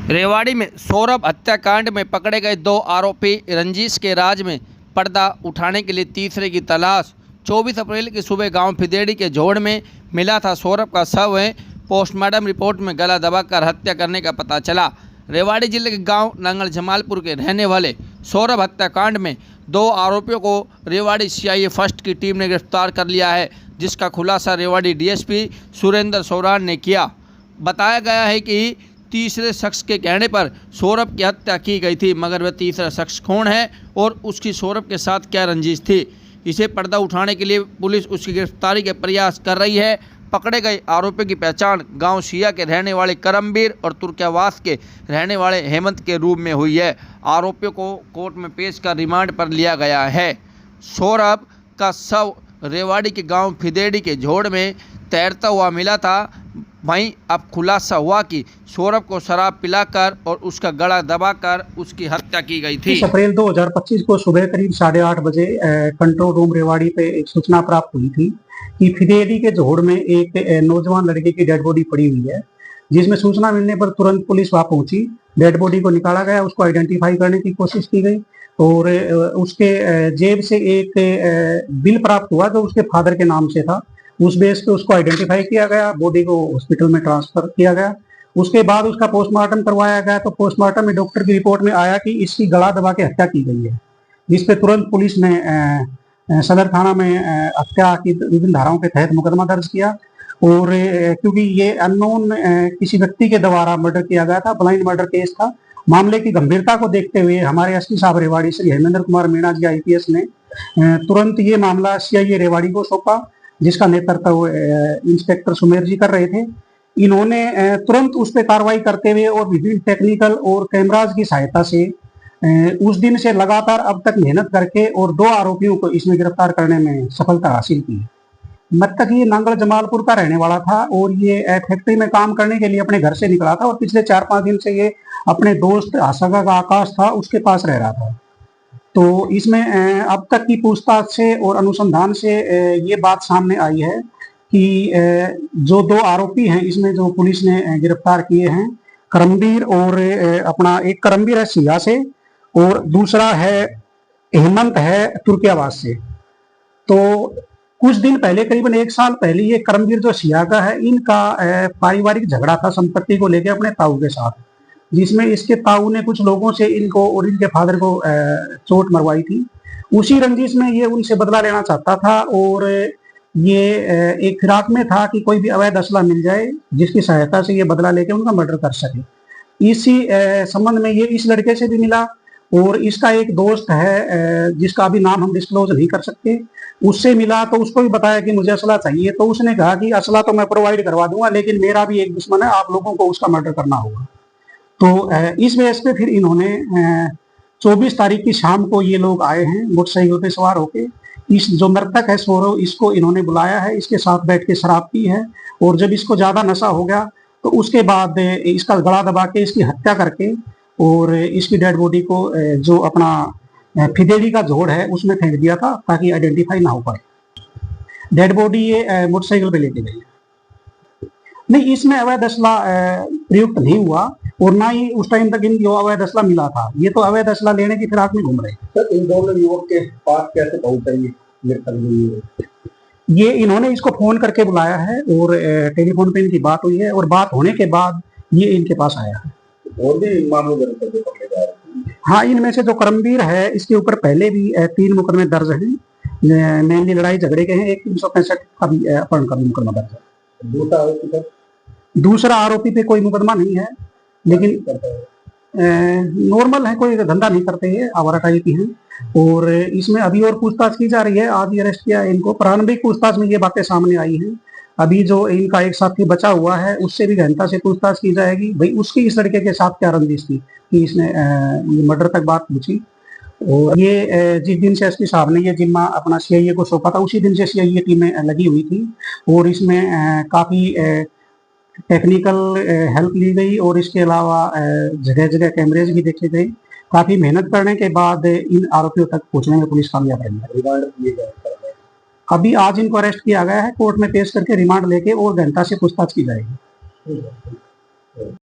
रेवाड़ी में सौरभ हत्याकांड में पकड़े गए 2 आरोपी रंजीश के राज में पर्दा उठाने के लिए तीसरे की तलाश। 24 अप्रैल की सुबह गांव फिदेड़ी के झोड़ में मिला था सौरभ का शव है। पोस्टमार्टम रिपोर्ट में गला दबाकर हत्या करने का पता चला। रेवाड़ी जिले के गांव नंगल जमालपुर के रहने वाले सौरभ हत्याकांड में 2 आरोपियों को रेवाड़ी सीआईए फर्स्ट की टीम ने गिरफ्तार कर लिया है, जिसका खुलासा रेवाड़ी डीएसपी सुरेंद्र सौरान ने किया। बताया गया है कि तीसरे शख्स के कहने पर सौरभ की हत्या की गई थी, मगर वह तीसरा शख्स कौन है और उसकी सौरभ के साथ क्या रंजिश थी, इसे पर्दा उठाने के लिए पुलिस उसकी गिरफ्तारी के प्रयास कर रही है। पकड़े गए आरोपियों की पहचान गांव सिया के रहने वाले करमबीर और तुर्कियावास के रहने वाले हेमंत के रूप में हुई है। आरोपियों को कोर्ट में पेश कर रिमांड पर लिया गया है। सौरभ का शव रेवाड़ी के गांव फिदेड़ी के झोड़ में तैरता हुआ मिला था। वहीं अब खुलासा हुआ कि सौरभ को शराब पिलाकर और उसका गला दबाकर उसकी हत्या की गई थी। 30 अप्रैल 2025 को सुबह करीब 8:30 बजे कंट्रोल रूम रेवाड़ी पे एक सूचना प्राप्त हुई थी कि फिदेड़ी के झोड़ में एक नौजवान लड़के की डेड बॉडी पड़ी हुई है, जिसमें सूचना मिलने पर तुरंत पुलिस वहां पहुंची। डेड बॉडी को निकाला गया, उसको आइडेंटिफाई करने की कोशिश की गई और उसके जेब से एक बिल प्राप्त हुआ जो उसके फादर के नाम से था। उस बेस पे उसको आइडेंटिफाई किया गया, बॉडी को हॉस्पिटल में ट्रांसफर किया गया। उसके बाद उसका पोस्टमार्टम करवाया गया, तो पोस्टमार्टम में डॉक्टर की रिपोर्ट में आया कि इसकी गला दबा के हत्या की गई है, जिस पे तुरंत पुलिस ने सदर थाना में हत्या की विभिन्न धाराओं के तहत मुकदमा दर्ज किया। और क्योंकि ये अननोन किसी व्यक्ति के द्वारा मर्डर किया गया था, ब्लाइंड मर्डर केस था, मामले की गंभीरता को देखते हुए हमारे एसपी साहब रेवाड़ी श्री हेमेंद्र कुमार मीणा जी आईपीएस ने तुरंत ये मामला सीआईए रेवाड़ी को सौंपा, जिसका नेतृत्व इंस्पेक्टर सुमेर जी कर रहे थे। इन्होंने तुरंत उस पर कार्रवाई करते हुए और विभिन्न टेक्निकल और कैमराज की सहायता से उस दिन से लगातार अब तक मेहनत करके और 2 आरोपियों को इसमें गिरफ्तार करने में सफलता हासिल की। मृतक ये नांगल जमालपुर का रहने वाला था और ये फैक्ट्री में काम करने के लिए अपने घर से निकला था और पिछले 4-5 दिन से ये अपने दोस्त आशा का आकाश था उसके पास रह रहा था। तो इसमें अब तक की पूछताछ से और अनुसंधान से ये बात सामने आई है कि जो 2 आरोपी हैं इसमें जो पुलिस ने गिरफ्तार किए हैं, करमबीर और अपना एक करमबीर है सिया से और दूसरा है हेमंत है तुर्कियावास से। तो कुछ दिन पहले, करीबन 1 साल पहले, ये करमबीर जो सिया का है, इनका पारिवारिक झगड़ा था संपत्ति को लेकर अपने ताऊ के साथ, जिसमें इसके ताऊ ने कुछ लोगों से इनको और इनके फादर को चोट मरवाई थी। उसी रंजिश में ये उनसे बदला लेना चाहता था और ये एक फिराक में था कि कोई भी अवैध असला मिल जाए जिसकी सहायता से ये बदला लेके उनका मर्डर कर सके। इसी संबंध में ये इस लड़के से भी मिला और इसका एक दोस्त है जिसका अभी नाम हम डिस्क्लोज नहीं कर सकते, उससे मिला तो उसको भी बताया कि मुझे असला चाहिए। तो उसने कहा कि असला तो मैं प्रोवाइड करवा दूंगा, लेकिन मेरा भी एक दुश्मन है, आप लोगों को उसका मर्डर करना होगा। तो इस वजह पे फिर इन्होंने 24 तारीख की शाम को ये लोग आए हैं मोटरसाइकिल पे सवार होके। इस जो मृतक है सौरभ, इसको इन्होंने बुलाया है, इसके साथ बैठ के शराब पी है और जब इसको ज्यादा नशा हो गया तो उसके बाद इसका गला दबा के इसकी हत्या करके और इसकी डेड बॉडी को जो अपना फिदेड़ी का झोड़ है उसमें फेंक दिया था ताकि आइडेंटिफाई ना हो पाए। डेड बॉडी ये मोटरसाइकिल पे लेके गई। नहीं, इसमें अवैध असला प्रयुक्त नहीं हुआ और ना ही उस टाइम तक इनको अवैध असला मिला था। ये तो अवैध असला लेने की फिराक में घूम रहे। सर, इन दोनों युवक के पास कैसे पहुंचा ये इन्होंने इसको फोन करके बुलाया है और टेलीफोन पे इनकी बात हुई है और बात होने के बाद ये इनके पास आया है। और भी मामले पकड़े जा रहे हैं? हाँ, इनमें से जो करमबीर है इसके ऊपर पहले भी 3 मुकदमे दर्ज हैं, मेनली लड़ाई झगड़े के हैं। एक 365 का भी अपहरण का भी मुकदमा दर्ज है। दूसरा आरोपी पे कोई मुकदमा नहीं है, लेकिन नॉर्मल है, कोई धंधा नहीं करते हैं, आवारा टाइप ही हैं। और इसमें अभी और पूछताछ की जा रही है। आज ही अरेस्ट किया है इनको। प्रारंभिक पूछताछ में ये बातें सामने आई हैं। अभी जो इनका एक साथी बचा हुआ है उससे भी गहनता से पूछताछ की जाएगी, भाई उसकी इस लड़के के साथ क्या रंजिश थी कि इसने ये मर्डर तक बात पूछी। और ये जिस दिन से एसपी साहब ने ये जिम्मा अपना सीआईए को सौंपा था उसी दिन से सीआईए टीमें लगी हुई थी और इसमें काफी टेक्निकल हेल्प ली गई और इसके अलावा जगह जगह कैमरेज भी देखे गए। काफी मेहनत करने के बाद इन आरोपियों तक पहुंचने में पुलिस कामयाब रही। अभी आज इनको अरेस्ट किया गया है, कोर्ट में पेश करके रिमांड लेके और गहनता से पूछताछ की जाएगी।